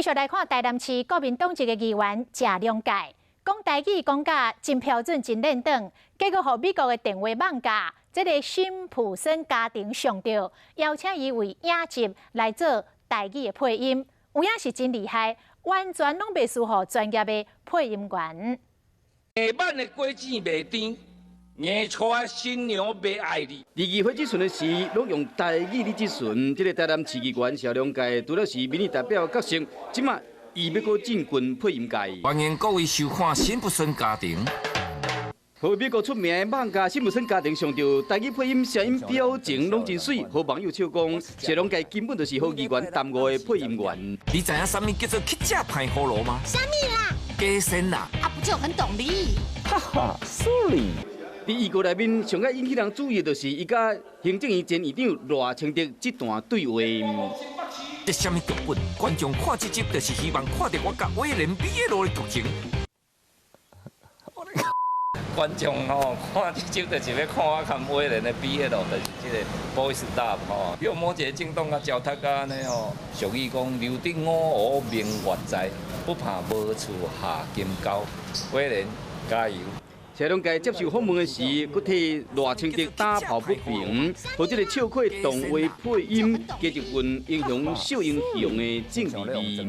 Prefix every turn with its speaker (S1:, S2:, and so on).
S1: 继续来看台南市国民党籍的议员谢良介，讲台语讲甲真标准、真认真，结果被美国的电话网架，这个辛普森家庭上吊，邀请伊为影集来做台语的配音，有影是真厉害，完全拢袂输予专业的配音员。
S2: 下晚的果子袂甜，硬出新娘袂爱你。
S3: 议会质询的时，拢用台语嚟质询。这个台南市议员谢良介，除了是民意代表的角色，即马伊要搁进军配音界。
S4: 欢迎各位收看《辛普森家庭》。
S3: 和美国出名的网家辛普森家庭上吊，台语配音声音表情拢真水，和网友笑讲，谢良介根本就是好议员耽误的配音员。
S4: 你知影啥物叫做乞食派葫芦吗？
S5: 啥物啦？
S4: 鸡身啦！
S5: 啊，不就很懂理？
S3: 哈哈，sorry。伫议会内面上爱引起人注意的就是伊甲行政院前院长赖清德这段对话。
S4: 这什么剧本？观众看这集就是希望看到我甲威廉 BL 的剧情。
S2: 观众吼看这集就是要看我看威廉的 BL，就是这个 Boys Love 吼。有某一个政党啊，交他安尼吼，俗语讲留得五湖明月在，不怕无处下金钩。威廉加油！
S3: 谢良介接受访问的时，佫替赖清德打抱不平，和这个笑口动画配音，加一份英雄小英雄的正义味。